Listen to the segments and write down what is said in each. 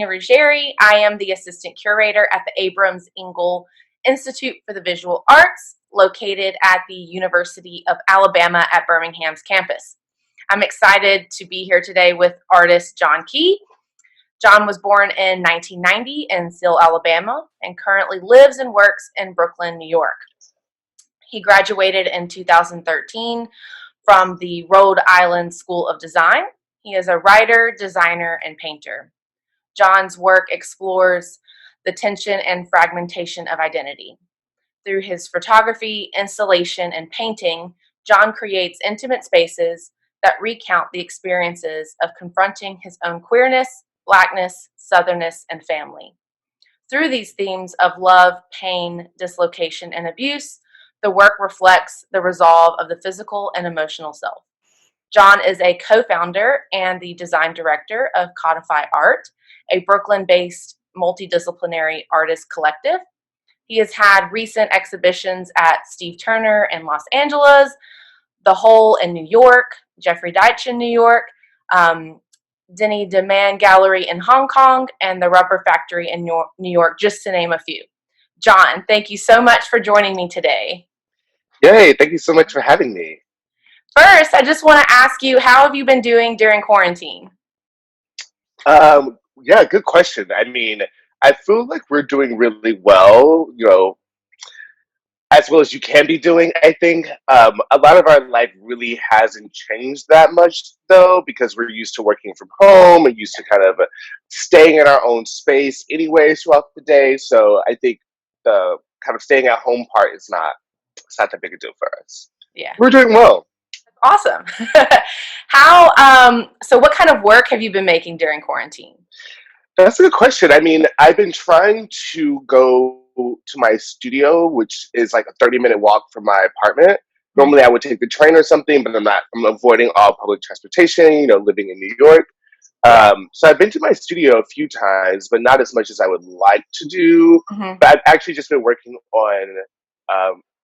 Christina Ruggieri. I am the assistant curator at the Abrams Engel Institute for the Visual Arts, located at the University of Alabama at Birmingham's campus. I'm excited to be here today with artist John Key. John was born in 1990 in Sill, Alabama, and currently lives and works in Brooklyn, New York. He graduated in 2013 from the Rhode Island School of Design. He is a writer, designer, and painter. John's work explores the tension and fragmentation of identity. Through his photography, installation, and painting, John creates intimate spaces that recount the experiences of confronting his own queerness, Blackness, Southernness, and family. Through these themes of love, pain, dislocation, and abuse, the work reflects the resolve of the physical and emotional self. John is a co-founder and the design director of Codify Art, a Brooklyn-based multidisciplinary artist collective. He has had recent exhibitions at Steve Turner in Los Angeles, The Hole in New York, Jeffrey Deitch in New York, Denny DeMann Gallery in Hong Kong, and the Rubber Factory in New York, just to name a few. John, thank you so much for joining me today. Yay, thank you so much for having me. First, I just want to ask you, how have you been doing during quarantine? Yeah, good question. I mean, I feel like we're doing really well, as well as you can be doing, I think. A lot of our life really hasn't changed that much, though, because we're used to working from home and used to kind of staying in our own space anyways throughout the day. So I think the kind of staying at home part it's not that big a deal for us. Yeah. We're doing well. Awesome. So what kind of work have you been making during quarantine? That's a good question. I mean, I've been trying to go to my studio, which is like a 30-minute walk from my apartment. Normally I would take the train or something, but I'm avoiding all public transportation, living in New York. So I've been to my studio a few times, but not as much as I would like to do. Mm-hmm. But I've actually just been working on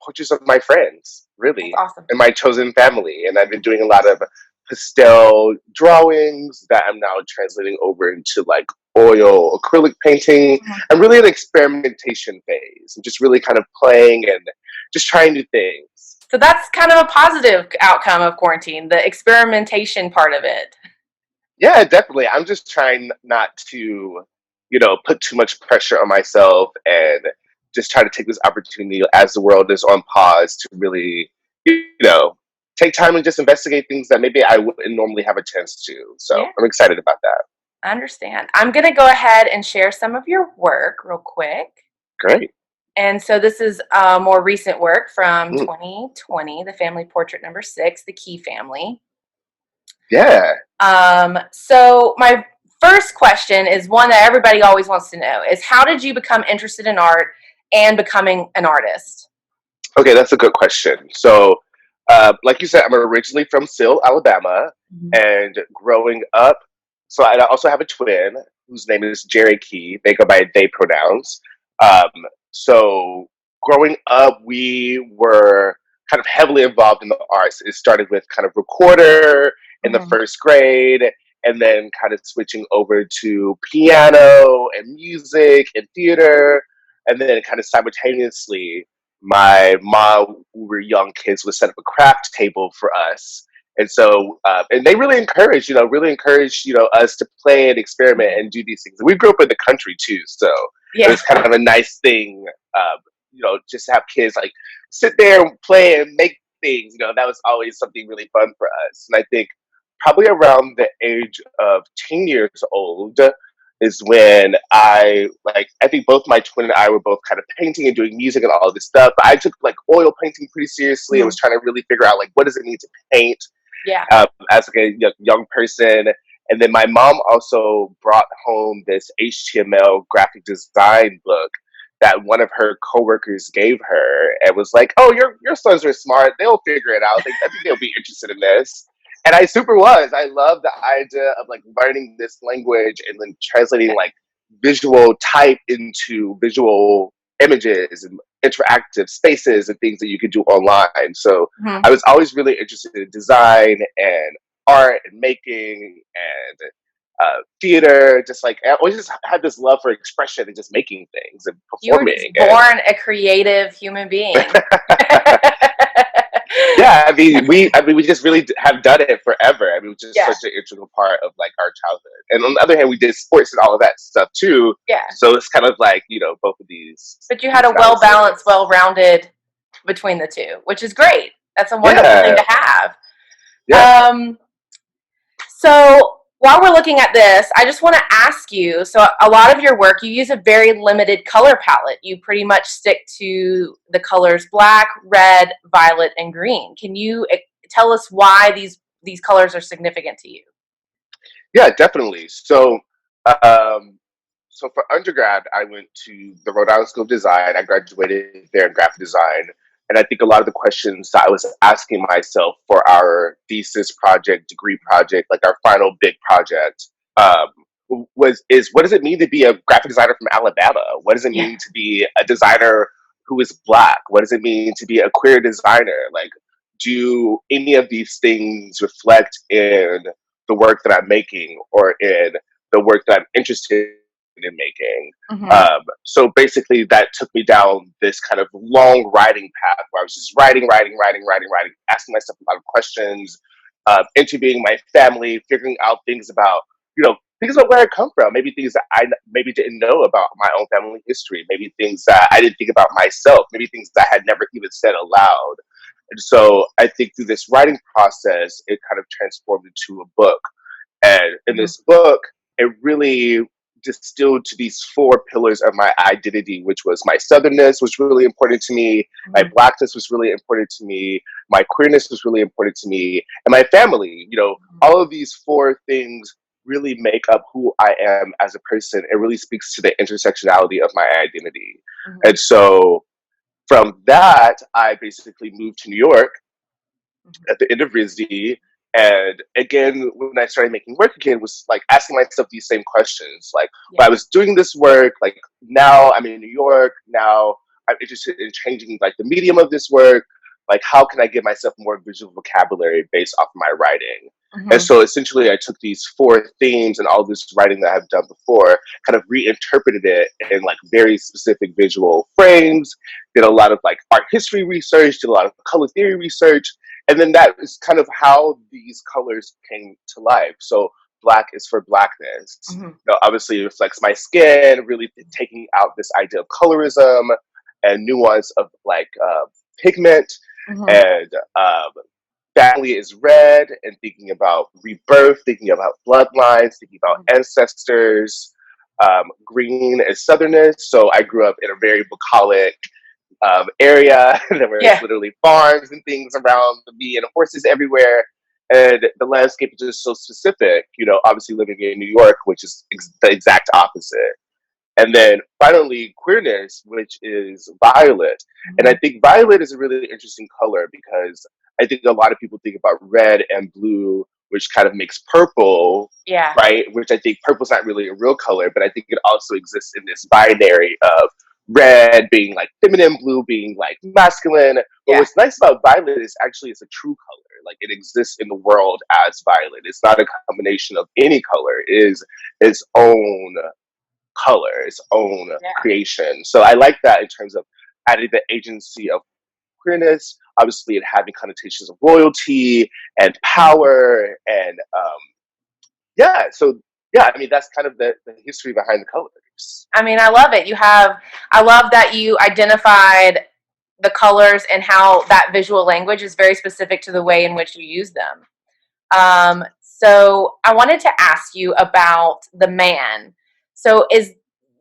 portraits of my friends, really, That's awesome. and my chosen family. And I've been doing a lot of pastel drawings that I'm now translating over into like oil acrylic painting. Mm-hmm. I'm really in experimentation phase. I'm just really kind of playing and just trying new things. So that's kind of a positive outcome of quarantine, the experimentation part of it. Yeah, definitely. I'm just trying not to, put too much pressure on myself and just try to take this opportunity as the world is on pause to really, take time and just investigate things that maybe I wouldn't normally have a chance to. So Yeah. I'm excited about that. I understand. I'm going to go ahead and share some of your work real quick. Great. And so this is more recent work from Mm. 2020, the family portrait number 6, the Key family. Yeah. So my first question is one that everybody always wants to know is, how did you become interested in art and becoming an artist? Okay, that's a good question. So, like you said, I'm originally from Sill, Alabama, and growing up, so I also have a twin whose name is Jerry Key. They go by they pronouns. So growing up, we were kind of heavily involved in the arts. It started with kind of recorder in the first grade, and then kind of switching over to piano and music and theater, and then kind of simultaneously, my mom, when we were young kids, would set up a craft table for us. And so, and they really encouraged, us to play and experiment and do these things. And we grew up in the country too, so it was kind of a nice thing, just to have kids like sit there and play and make things. That was always something really fun for us. And I think probably around the age of 10 years old is when I think both my twin and I were both kind of painting and doing music and all of this stuff. But I took like oil painting pretty seriously. I was trying to really figure out like, what does it mean to paint as like a young person. And then my mom also brought home this HTML graphic design book that one of her coworkers gave her and was like, "Oh, your sons are smart. They'll figure it out. I think they'll be interested in this." And I super was. I love the idea of like learning this language and then translating like visual type into visual images and interactive spaces and things that you could do online. So I was always really interested in design and art and making, and theater, just like I always just had this love for expression and just making things and You were just performing. born a creative human being. Yeah, we just really have done it forever. I mean, it's just Yeah, such an integral part of like our childhood. And on the other hand, we did sports and all of that stuff too. yeah. So it's kind of like, both of But you had these a well balanced, balances. well rounded between the two, which is great. That's a wonderful thing Yeah, to have. yeah, Um, so while we're looking at this, I just want to ask you, so a lot of your work, you use a very limited color palette. You pretty much stick to the colors black, red, violet, and green. Can you tell us why these colors are significant to you? yeah, definitely. Um, so for undergrad, I went to the Rhode Island School of Design. I graduated there in graphic design. And I think a lot of the questions that I was asking myself for our thesis project, degree project, like our final big project, um, is what does it mean to be a graphic designer from Alabama? What does it Yeah. mean to be a designer who is Black? What does it mean to be a queer designer? Like, do any of these things reflect in the work that I'm making or in the work that I'm interested in making? Hmm. So basically, that took me down this kind of long writing path where I was just writing, asking myself a lot of questions, interviewing my family, figuring out things about, things about where I come from, maybe things that I maybe didn't know about my own family history, maybe things that I didn't think about myself, maybe things that I had never even said aloud. And so I think through this writing process, it kind of transformed into a book. And in Hmm. this book, it really distilled to these four pillars of my identity, which was my southernness was really important to me, my Hmm. blackness was really important to me, my queerness was really important to me, and my family. All of these four things really make up who I am as a person. It really speaks to the intersectionality of my identity. Hmm. And so from that, I basically moved to New York Hmm. at the end of RISD. And again, when I started making work again, was like asking myself these same questions. Like, Yeah. when I was doing this work, like now I'm in New York, now I'm interested in changing like the medium of this work. Like, how can I give myself more visual vocabulary based off of my writing? And Hmm. so essentially, I took these four themes and all this writing that I've done before, kind of reinterpreted it in like very specific visual frames, did a lot of like art history research, did a lot of color theory research, and then that is kind of how these colors came to life. So black is for blackness. Hmm. Obviously it reflects my skin, really taking out this idea of colorism and nuance of like pigment. Hmm. And family is red, and thinking about rebirth, thinking about bloodlines, thinking about ancestors. Green is southernness. So I grew up in a very bucolic area. There was Yeah. literally farms and things around me and horses everywhere. And the landscape is just so specific, obviously living in New York, which is the exact opposite. And then finally, queerness, which is violet. And I Hmm. think violet is a really interesting color because I think a lot of people think about red and blue, which kind of makes purple, Yeah. right? Which I think purple's not really a real color, but I think it also exists in this binary of red being like feminine, blue being like masculine. But Yeah. what's nice about violet is actually it's a true color. Like it exists in the world as violet. It's not a combination of any color. It is its own color, its own Yeah. creation. So I like that in terms of adding the agency of queerness, obviously it having connotations of royalty and Mhm. power and yeah, so yeah, I mean that's kind of the history behind the colors. I mean, I love it. I love that you identified the colors and how that visual language is very specific to the way in which you use them. So I wanted to ask you about the man. So is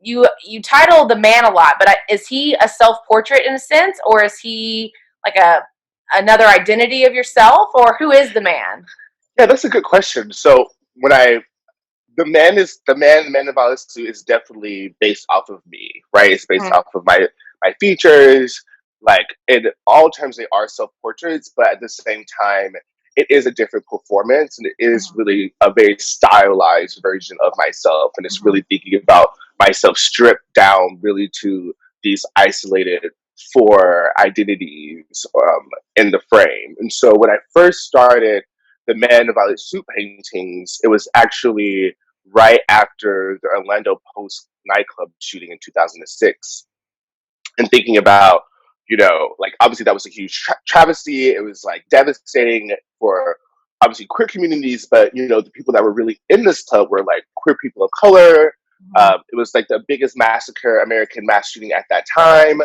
you title the man a lot, but is he a self portrait in a sense, or is he like a another identity of yourself, or who is the man? Yeah, that's a good question. So when I the man of Violet Suit is definitely based off of me, right? It's based Mhm. off of my features. Like in all terms, they are self portraits, but at the same time, it is a different performance, and it is Mhm. really a very stylized version of myself, and it's Mhm. really thinking about myself stripped down, really to these isolated four identities in the frame. And so when I first started the Man of Violet Suit paintings, it was actually right after the Orlando Post nightclub shooting in 2006, and thinking about, like obviously that was a huge travesty. It was like devastating for obviously queer communities, but the people that were really in this club were like queer people of color. Mhm. It was like the biggest massacre, American mass shooting at that time.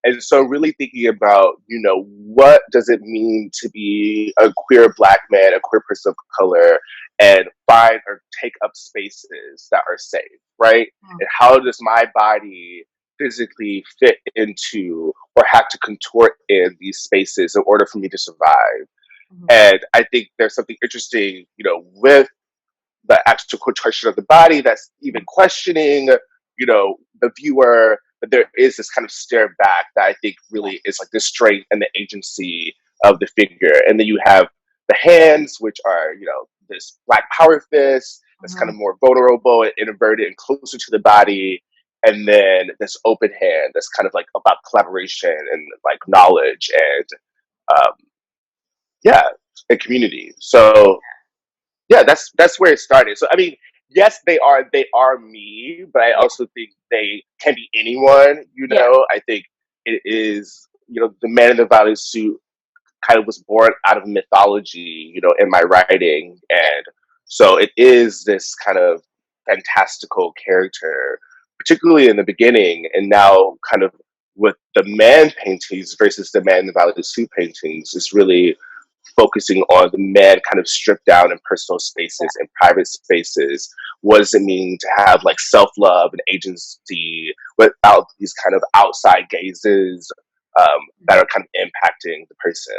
And so really thinking about, what does it mean to be a queer Black man, a queer person of color, and find or take up spaces that are safe, right? Mhm. And how does my body physically fit into or have to contort in these spaces in order for me to survive? Mhm. And I think there's something interesting, with the actual construction of the body that's even questioning, the viewer. But there is this kind of stare back that I think Yeah. really is like the strength and the agency of the figure. And then you have the hands, which are, this Black power fist that's kind Mhm. of more vulnerable and inverted and closer to the body. And then this open hand that's kind of like about collaboration and like knowledge and, um, yeah, and community. So yeah, that's where it started. So I mean, yes, they are me, but I Yeah. also think they can be anyone. Yeah. I think it is, the man in the violet suit kind of was born out of mythology, in my writing, Yeah. and so it is this kind of fantastical character, particularly in the beginning, and now kind of with the man paintings versus the man in the violet suit paintings is really focusing on the man kind of stripped down in personal spaces and private spaces. What does it mean to have like self-love and agency without these kind of outside gazes that are kind of impacting the person?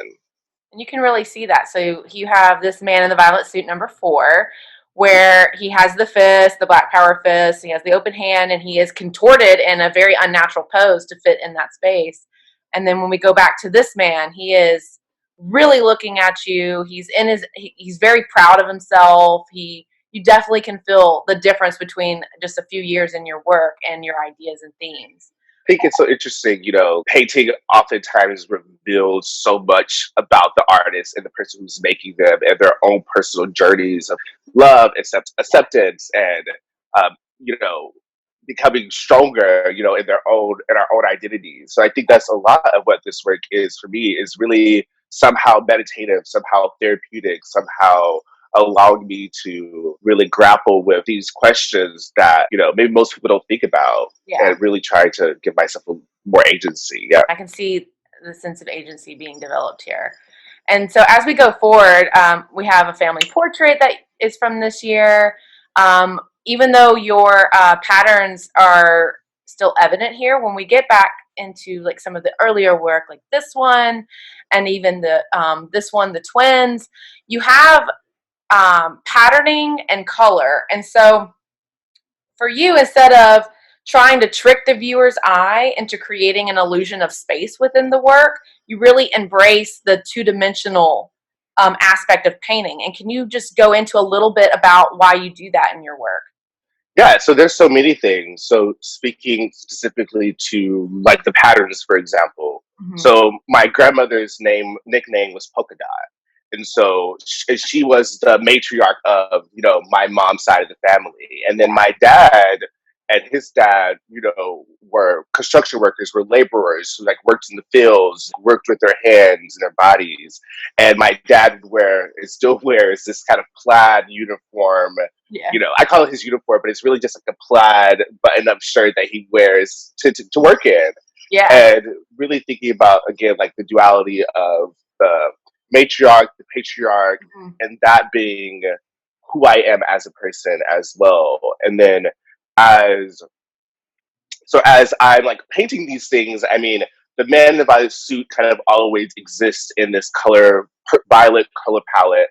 And you can really see that. So you have this man in the violet suit, number 4, where he has the fist, the Black power fist, he has the open hand, and he is contorted in a very unnatural pose to fit in that space. And then when we go back to this man, he is really looking at you. He's very proud of himself. You definitely can feel the difference between just a few years in your work and your ideas and themes. I think it's so interesting, painting oftentimes reveals so much about the artist and the person who's making them and their own personal journeys of love, acceptance, and um, you know, becoming stronger, in our own identities. So I think that's a lot of what this work is for me, is really somehow meditative, somehow therapeutic, somehow allowing me to really grapple with these questions that maybe most people don't think about, Yeah. and really try to give myself more agency. Yeah. I can see the sense of agency being developed here. And so as we go forward, we have a family portrait that is from this year. Even though your patterns are still evident here, when we get back into like some of the earlier work, like this one, and even the this one, the twins, you have patterning and color. And so for you, instead of trying to trick the viewer's eye into creating an illusion of space within the work, you really embrace the two-dimensional aspect of painting. And can you just go into a little bit about why you do that in your work? Yeah, so there's so many things. So speaking specifically to like the patterns, for example. Mm-hmm. So my grandmother's nickname was Polka Dot. And so she was the matriarch of, my mom's side of the family. And then my dad and his dad, were construction workers, were laborers who like worked in the fields, worked with their hands and their bodies. And my dad still wears this kind of plaid uniform. Yeah. I call it his uniform, but it's really just like a plaid button-up shirt that he wears to work in. Yeah. And really thinking about, again, like the duality of the matriarch, the patriarch, Mm-hmm. and that being who I am as a person as well. And then as as I'm like painting these things, I mean, the man in the violet suit kind of always exists in this violet color palette.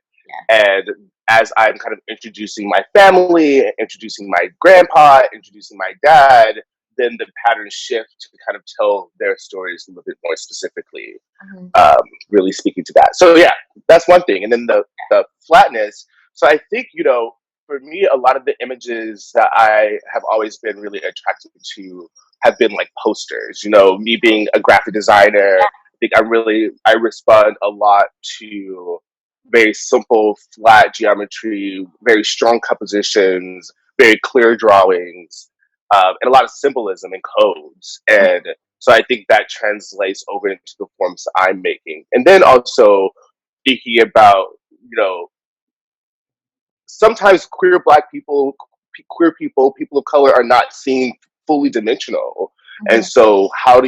Yeah. And as I'm kind of introducing my family, introducing my grandpa, introducing my dad, then the patterns shift to kind of tell their stories a little bit more specifically, Mm-hmm. really speaking to that. So yeah, that's one thing. And then the flatness. So I think, for me, a lot of the images that I have always been really attracted to have been like posters. Me being a graphic designer, I think I respond a lot to very simple, flat geometry, very strong compositions, very clear drawings, and a lot of symbolism and codes. And so I think that translates over into the forms I'm making. And then also thinking about, sometimes queer Black people, queer people, people of color are not seen fully dimensional. And Mhm. so how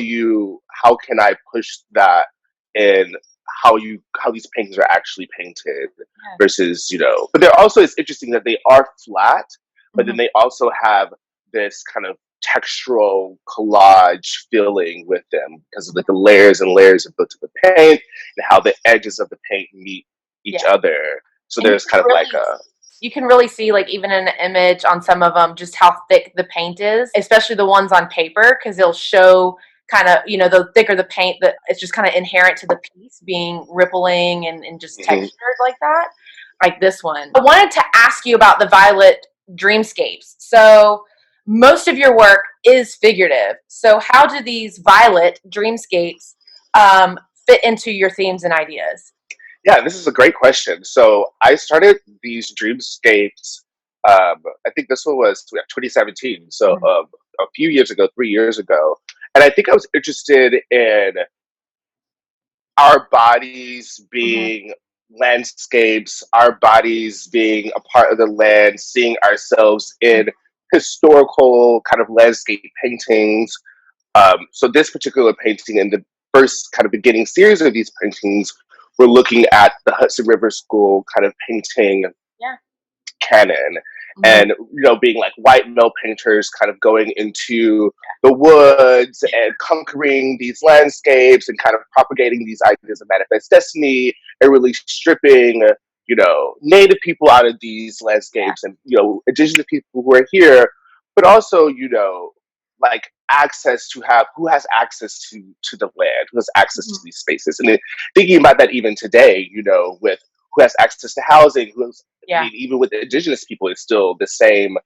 can I push that in how these paintings are actually painted Yeah. versus, but they're also, it's interesting that they are flat, but then Mhm. they also have this kind of textural collage feeling with them because of like the layers and layers of the paint and how the edges of the paint meet each Yeah. other. So And there's kind of like a, you can really see, like, even in an image on some of them, just how thick the paint is, especially the ones on paper, because they'll show kind of, the thicker the paint, that it's just kind of inherent to the piece being rippling and just mhm. textured like that, like this one. I wanted to ask you about the Violet Dreamscapes. So most of your work is figurative. So how do these Violet Dreamscapes fit into your themes and ideas? Yeah, this is a great question. So I started these dreamscapes. I think this one was 2017, so Mhm. a few years ago, 3 years ago. And I think I was interested in our bodies Mhm. being landscapes, our bodies being a part of the land, seeing ourselves in historical kind of landscape paintings. So this particular painting and the first kind of beginning series of these paintings, we're looking at the Hudson River School kind of painting Yeah. canon, Mhm. and being like white male painters kind of going into the woods and conquering these landscapes and kind of propagating these ideas of manifest destiny and really stripping native people out of these landscapes and indigenous people who are here, but also like access to have who has access to the land, who has access to Mhm. these spaces. And then thinking about that even today, with who has access to housing, who's, I Yeah. mean, even with indigenous people, it's still the same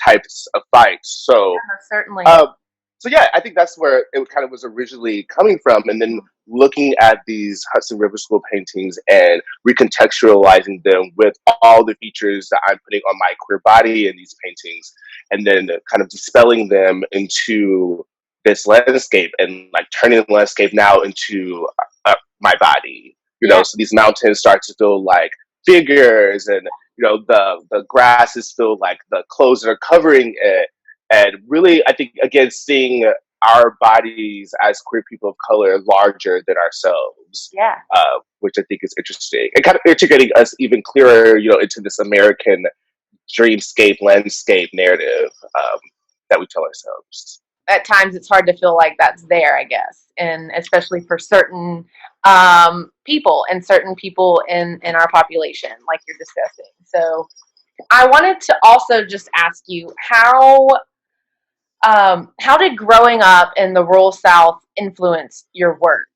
types of fights. So, Certainly. um, so yeah, I think that's where it kind of was originally coming from. And then looking at these Hudson River School paintings and recontextualizing them with all the features that I'm putting on my queer body in these paintings, and then kind of dispelling them into this landscape and like turning the landscape now into my body. Yeah. So these mountains start to feel like figures, and the grass is still like the clothes that are covering it. And really, I think again, seeing our bodies as queer people of color larger than ourselves, Yeah. which I think is interesting, and kind of integrating us even clearer, into this American dreamscape landscape narrative that we tell ourselves. At times it's hard to feel like that's there, I guess, and especially for certain people and certain people in our population, like you're discussing. So I wanted to also just ask you how did growing up in the rural South influence your work?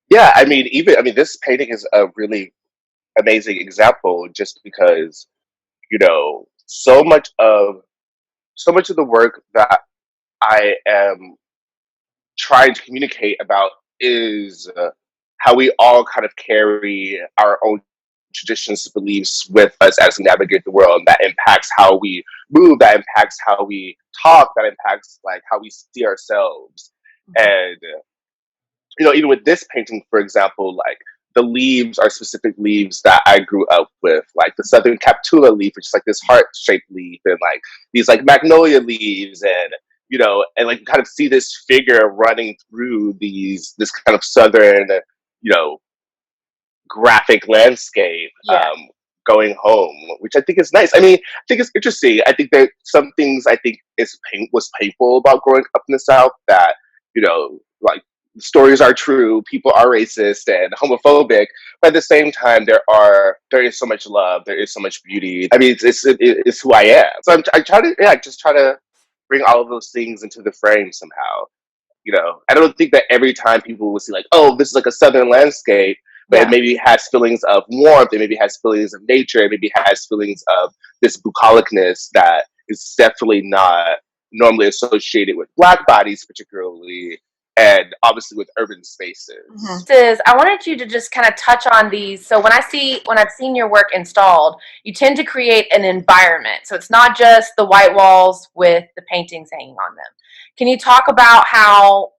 Yeah, I mean, this painting is a really amazing example, just because you know so much of so much of the work that I am trying to communicate about is how we all kind of carry our own traditions, beliefs with us as we navigate the world. And that impacts how we move, that impacts how we talk, that impacts like how we see ourselves. Mhm. And even with this painting, for example, like the leaves are specific leaves that I grew up with, like the Southern Capitula leaf, which is like this heart-shaped leaf, and like these like magnolia leaves, and and like kind of see this figure running through this kind of southern, you know, graphic landscape, Yeah. going home, which I think is nice. I mean, I think it's interesting. I think that some things I think was painful about growing up in the South, that like stories are true, people are racist and homophobic, but at the same time, there is so much love, there is so much beauty. I mean, it's who I am. So I try to, yeah, just try to bring all of those things into the frame somehow. I don't think that every time people will see like, oh, this is like a southern landscape, but it Yeah. maybe has feelings of warmth, it maybe has feelings of nature, it maybe has feelings of this bucolicness that is definitely not normally associated with Black bodies, particularly. and obviously with urban spaces. I wanted you to just kind of touch on these. So when I've seen your work installed, you tend to create an environment. So it's not just the white walls with the paintings hanging on them. Can you talk about how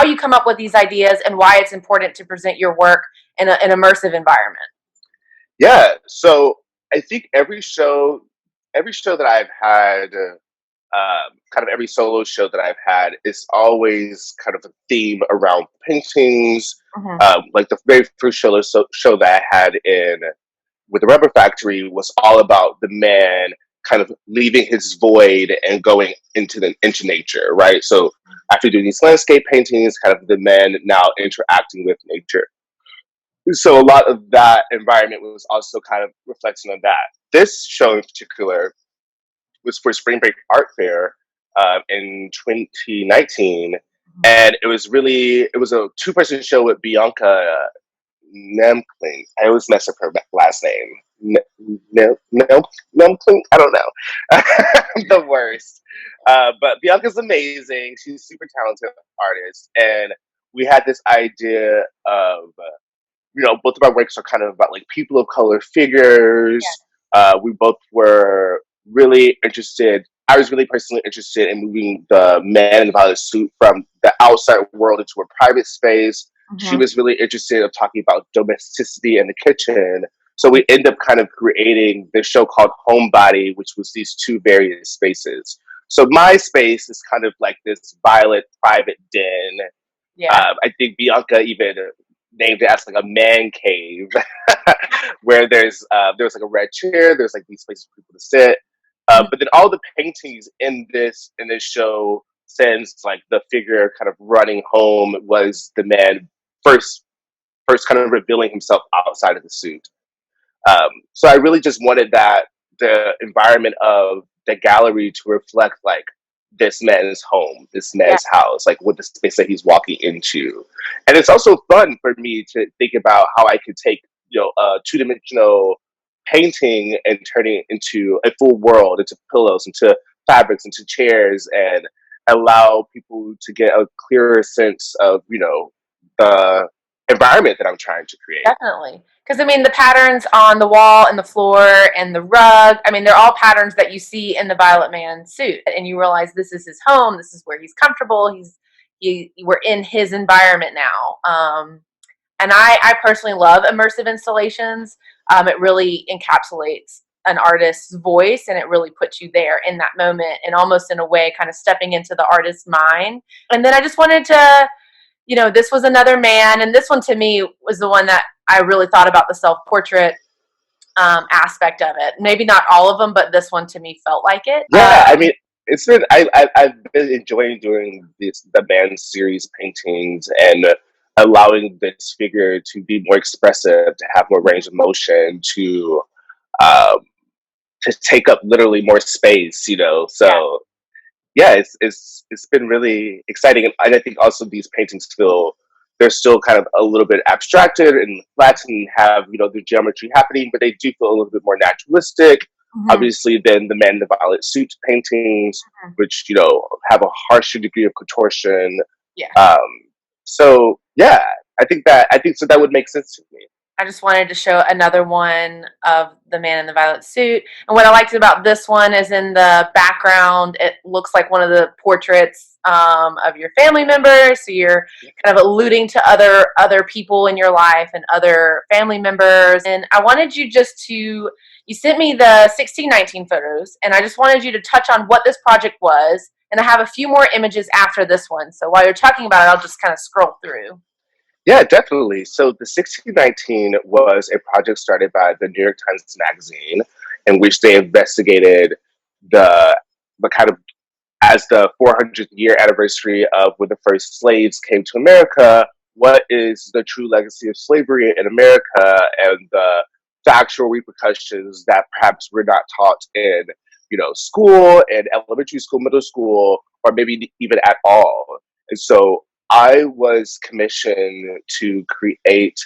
you come up with these ideas and why it's important to present your work in an immersive environment? Yeah, so I think every show that I've had, kind of every solo show that I've had, is always kind of a theme around paintings. Hmm. Like the very first show that I had in with the Rubber Factory was all about the man kind of leaving his void and going into nature, right? So after doing these landscape paintings, kind of the man now interacting with nature. So a lot of that environment was also kind of reflecting on that. This show in particular was for Spring Break Art Fair in 2019, and it was a two-person show with Bianca Nemkling. I always mess up her last name. Nemkling? I don't know. I'm the worst. But Bianca's amazing. She's a super talented artist, and we had this idea of both of our works are kind of about like people of color figures. We both were really interested. I was really personally interested in moving the man in the violet suit from the outside world into a private space. She Hmm. was really interested in talking about domesticity in the kitchen. So we end up kind of creating this show called Homebody, which was these two various spaces. So my space is kind of like this violet private den. Yeah. I think Bianca even named it as like a man cave, where there's like a red chair, there's like these places for people to sit. But then all the paintings in this show, since like the figure kind of running home was the man first first kind of revealing himself outside of the suit. So I really just wanted the environment of the gallery to reflect like this man's home, this Yeah. man's house, like with the space that he's walking into. And it's also fun for me to think about how I could take, a two-dimensional painting and turning it into a full world, into pillows, into fabrics, into chairs, and allow people to get a clearer sense of, the environment that I'm trying to create. Definitely. Because I mean, the patterns on the wall and the floor and the rug, I mean, they're all patterns that you see in the Violet Man suit. And you realize this is his home, this is where he's comfortable, we're in his environment now. And I personally love immersive installations. It really encapsulates an artist's voice and it really puts you there in that moment and almost in a way kind of stepping into the artist's mind. And then I just wanted to, this was another man, and this one to me was the one that I really thought about the self-portrait aspect of it. Maybe not all of them, but this one to me felt like it. Yeah, I mean, it's been I've been enjoying doing the band series paintings and allowing this figure to be more expressive, to have more range of motion, um, to take up literally more space. Yeah, So yeah, it's been really exciting, and I think also these paintings feel they're still kind of a little bit abstracted and flat and have the geometry happening, but they do feel a little bit more naturalistic. hmm, Obviously, than the Man in the Violet Suit paintings, which have a harsher degree of contortion. yeah. Um, so yeah, I think so that would make sense to me. I just wanted to show another one of the man in the violet suit. And what I liked about this one is in the background, it looks like one of the portraits of your family members. So you're kind of alluding to other people in your life and other family members. And I wanted you you sent me the 1619 photos, and I just wanted you to touch on what this project was. And I have a few more images after this one. So while you're talking about it, I'll just kind of scroll through. Yeah, definitely. So the 1619 was a project started by the New York Times Magazine, in which they investigated the the kind of as the 400th year anniversary of when the first slaves came to America. What is the true legacy of slavery in America and the factual repercussions that perhaps we're not taught in, school and elementary school, middle school, or maybe even at all. And so I was commissioned to create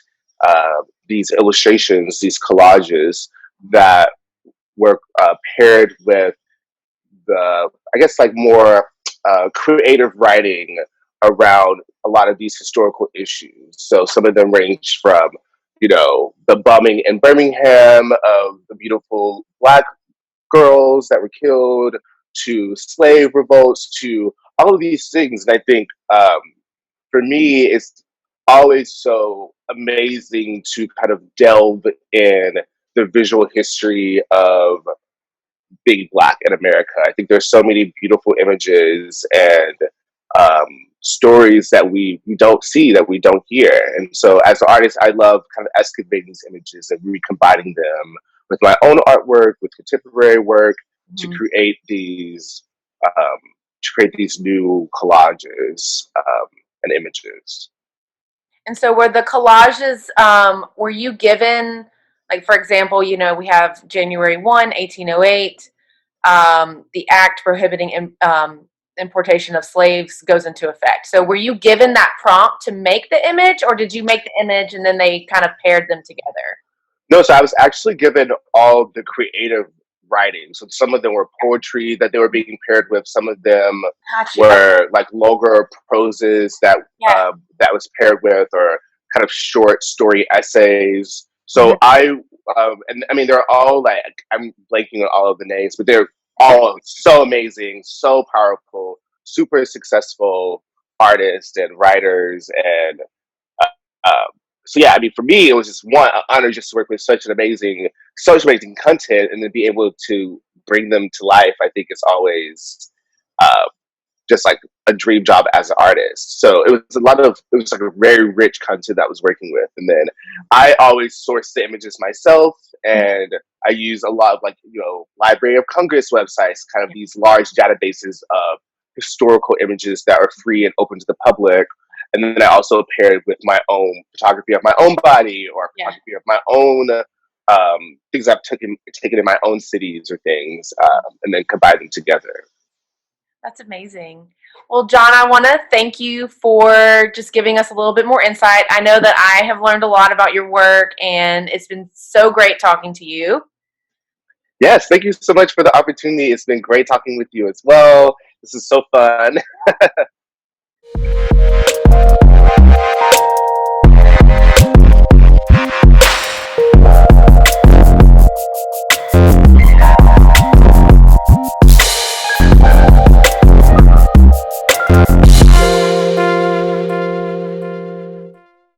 these illustrations, these collages that were paired with I guess, like more creative writing around a lot of these historical issues. So some of them range from, the bombing in Birmingham of the beautiful Black girls that were killed, to slave revolts, to all of these things. And I think for me, it's always so amazing to kind of delve in the visual history of being Black in America. I think there's so many beautiful images and um, stories that we don't see, that we don't hear. And so as an artist, I love kind of excavating these images and recombining them with my own artwork, with contemporary work, to Mhm. create these um, new collages and images. And so were the collages, were you given, like, for example, we have January 1, 1808, the act prohibiting importation of slaves goes into effect. So were you given that prompt to make the image, or did you make the image and then they kind of paired them together? No, so I was actually given all the creative writing. So some of them were poetry that they were being paired with. Some of them Gotcha. were like longer proses Yeah. that was paired with, or kind of short story essays. Mhm. So and I mean, they're all like, I'm blanking on all of the names, but they're all so amazing, so powerful, super successful artists and writers. And uh, um, so yeah, I mean, for me, it was just one an honor just to work with such amazing content, and then be able to bring them to life. I think is always uh, just like a dream job as an artist. So it was like a very rich content that I was working with. And then I always source the images myself, and I use a lot of like, Library of Congress websites, kind of these large databases of historical images that are free and open to the public. And then I also paired with my own photography of my own body, or Yeah. photography of my own things I've taken in my own cities or things, and then combine them together. That's amazing. Well, John, I want to thank you for just giving us a little bit more insight. I know that I have learned a lot about your work, and it's been so great talking to you. Yes, thank you so much for the opportunity. It's been great talking with you as well. This is so fun.